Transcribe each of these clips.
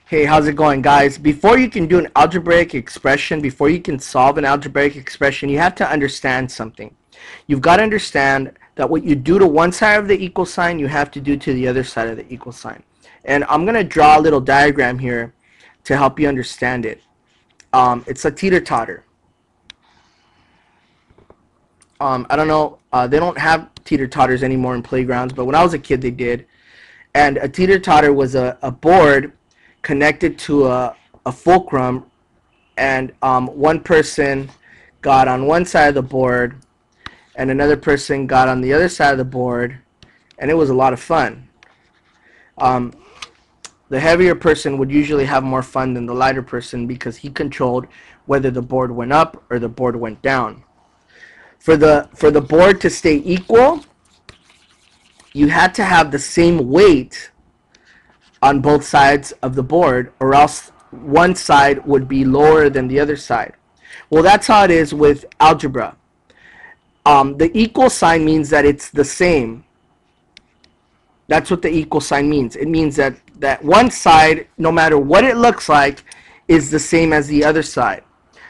Hey, how's it going, guys? Before you can do an algebraic expression, before you can solve an algebraic expression, you have to understand something. You've got to understand that what you do to one side of the equal sign, you have to do to the other side of the equal sign. And I'm going to draw a little diagram here to help you understand it. It's a teeter-totter. I don't know, they don't have teeter-totters anymore in playgrounds, but when I was a kid, they did. And a teeter-totter was a board connected to a fulcrum, and one person got on one side of the board and another person got on the other side of the board, and it was a lot of fun. The heavier person would usually have more fun than the lighter person because he controlled whether the board went up or the board went down. For the board to stay equal, you had to have the same weight on both sides of the board, or else one side would be lower than the other side. Well, that's how it is with algebra. The equal sign means that it's the same. That's what the equal sign means. It means that one side, no matter what it looks like, is the same as the other side.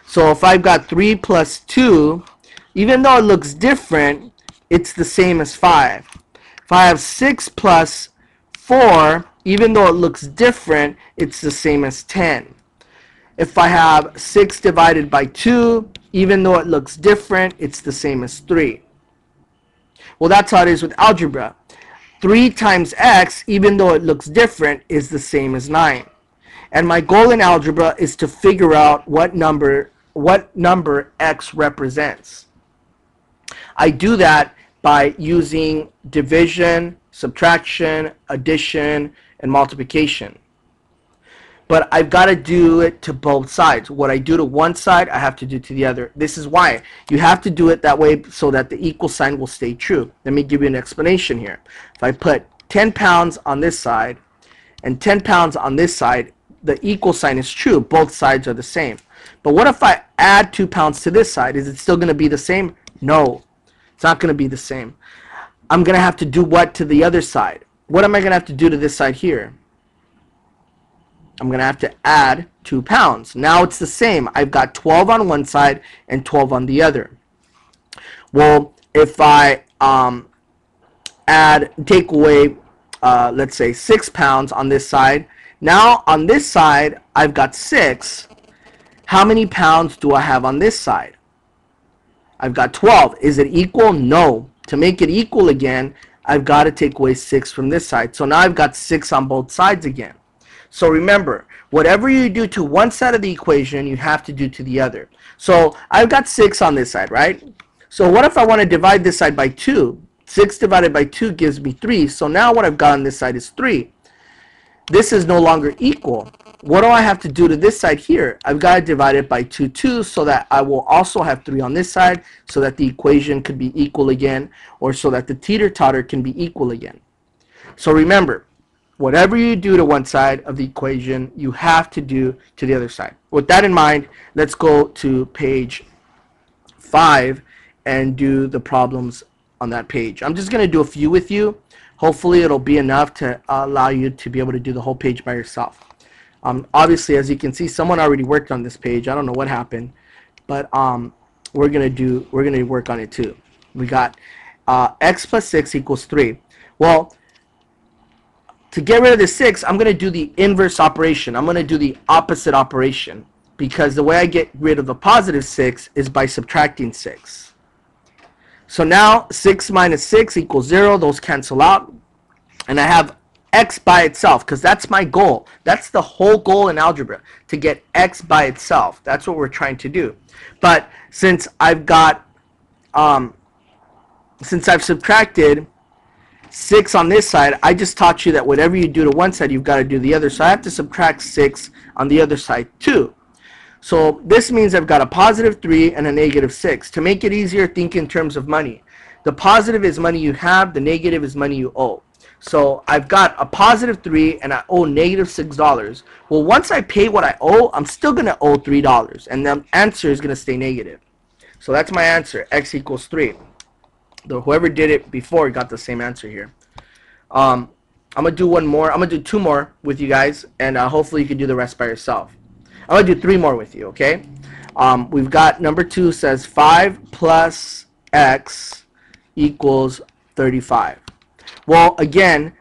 So if I've got 3 plus 2, even though it looks different, it's the same as 5. If I have 6 plus 4, even though it looks different, it's the same as 10. If I have 6 divided by 2, even though it looks different, it's the same as 3. Well, that's how it is with algebra. 3 times x, even though it looks different, is the same as 9. And my goal in algebra is to figure out what number x represents. I do that by using division, subtraction, addition, and multiplication. But I've got to do it to both sides. What I do to one side, I have to do to the other. This is why. You have to do it that way so that the equal sign will stay true. Let me give you an explanation here. If I put 10 pounds on this side and 10 pounds on this side, the equal sign is true. Both sides are the same. But what if I add 2 pounds to this side? Is it still going to be the same? No. It's not going to be the same. I'm going to have to do what to the other side? What am I going to have to do to this side here? I'm going to have to add 2 pounds. Now it's the same. I've got 12 on one side and 12 on the other. Well, if I take away, let's say 6 pounds on this side, now on this side I've got 6. How many pounds do I have on this side? I've got 12. Is it equal? No. To make it equal again, I've got to take away 6 from this side. So now I've got 6 on both sides again. So remember, whatever you do to one side of the equation, you have to do to the other. So I've got 6 on this side, right? So what if I want to divide this side by 2? 6 divided by 2 gives me 3. So now what I've got on this side is 3. This is no longer equal. What do I have to do to this side here? I've got to divide it by 2 so that I will also have 3 on this side, so that the equation could be equal again, or so that the teeter-totter can be equal again. So remember, whatever you do to one side of the equation, you have to do to the other side. With that in mind, let's go to page 5 and do the problems on that page. I'm just going to do a few with you. Hopefully it'll be enough to allow you to be able to do the whole page by yourself. Obviously, as you can see, someone already worked on this page. I don't know what happened, but we're gonna work on it too. We got x plus 6 equals 3. Well, to get rid of the 6, I'm gonna do the inverse operation. I'm gonna do the opposite operation, because the way I get rid of the positive 6 is by subtracting 6. So now 6 minus 6 equals 0. Those cancel out, and I have x by itself, because that's my goal. That's the whole goal in algebra, to get x by itself. That's what we're trying to do. But since I've got since I've subtracted 6 on this side, I just taught you that whatever you do to one side, you've got to do the other. So I have to subtract 6 on the other side too. So this means I've got a positive 3 and a negative 6. To make it easier, think in terms of money. The positive is money you have, the negative is money you owe. So I've got a positive 3 and I owe negative $6. Well, once I pay what I owe, I'm still going to owe $3, and the answer is going to stay negative. So that's my answer, x equals 3. Though whoever did it before got the same answer here. I'm going to do one more. I'm going to do two more with you guys, and hopefully you can do the rest by yourself. I'm going to do three more with you, okay? We've got number 2 says 5 plus x equals 35. Well, again,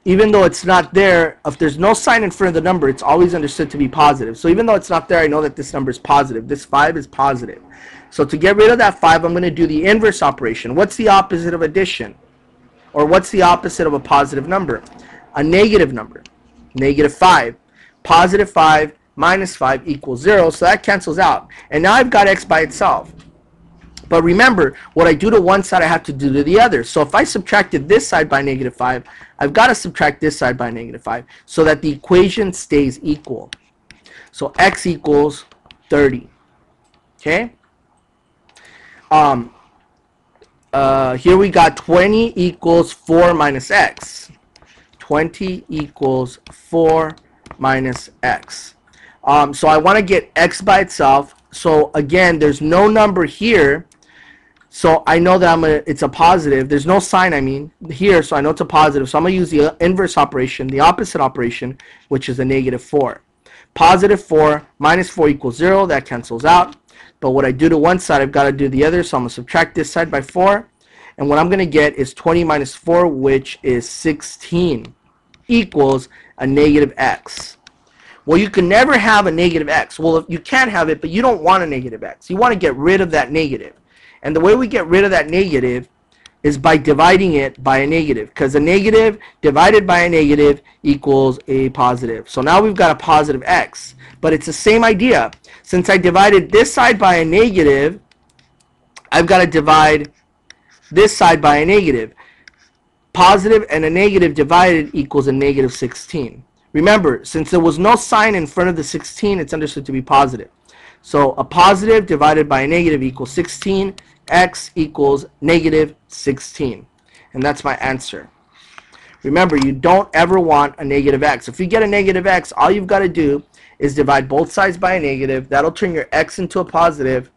even though it's not there, if there's no sign in front of the number, it's always understood to be positive. So even though it's not there, I know that this number is positive. This 5 is positive. So to get rid of that 5, I'm going to do the inverse operation. What's the opposite of addition? Or what's the opposite of a positive number? A negative number. Negative 5. Positive 5 minus 5 equals 0. So that cancels out. And now I've got x by itself. But remember, what I do to one side, I have to do to the other. So if I subtracted this side by negative 5, I've got to subtract this side by negative 5 so that the equation stays equal. So x equals 30. Okay? Here we got 20 equals 4 minus x. 20 equals 4 minus x. So I want to get x by itself. So again, there's no number here. So I know that it's a positive. There's no sign, I mean, here, so I know it's a positive. So I'm going to use the inverse operation, the opposite operation, which is a negative 4. Positive 4 minus 4 equals 0. That cancels out. But what I do to one side, I've got to do the other. So I'm going to subtract this side by 4. And what I'm going to get is 20 minus 4, which is 16, equals a negative x. Well, you can never have a negative x. Well, you can have it, but you don't want a negative x. You want to get rid of that negative. And the way we get rid of that negative is by dividing it by a negative. Because a negative divided by a negative equals a positive. So now we've got a positive x. But it's the same idea. Since I divided this side by a negative, I've got to divide this side by a negative. Positive and a negative divided equals a negative 16. Remember, since there was no sign in front of the 16, it's understood to be positive. So a positive divided by a negative equals 16. X equals negative 16. And that's my answer. Remember, you don't ever want a negative x. If you get a negative x, all you've got to do is divide both sides by a negative. That'll turn your x into a positive,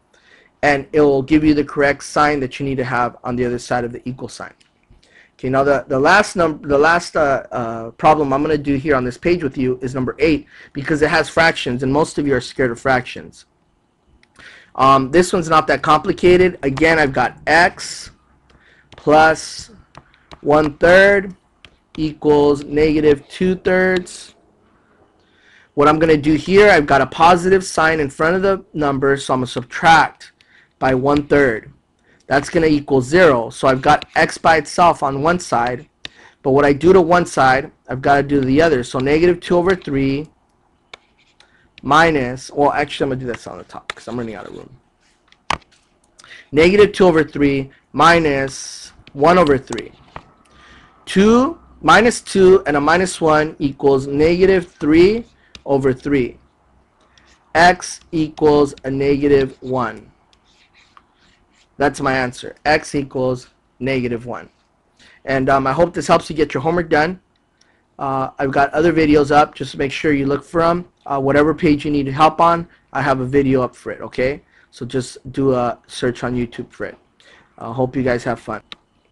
and it will give you the correct sign that you need to have on the other side of the equal sign. Okay, now the last problem I'm going to do here on this page with you is number 8, because it has fractions, and most of you are scared of fractions. This one's not that complicated. Again, I've got x plus 1/3 equals negative 2/3. What I'm going to do here, I've got a positive sign in front of the number, so I'm going to subtract by 1/3. That's going to equal 0. So I've got x by itself on one side. But what I do to one side, I've got to do to the other. So negative 2/3 minus, well, actually I'm going to do this on the top because I'm running out of room. Negative 2/3 minus 1/3. 2 minus 2 and a minus 1 equals negative 3/3. X equals a negative 1. That's my answer. X equals negative 1. And I hope this helps you get your homework done. I've got other videos up. Just make sure you look for them. Whatever page you need help on, I have a video up for it, okay? So just do a search on YouTube for it. I hope you guys have fun.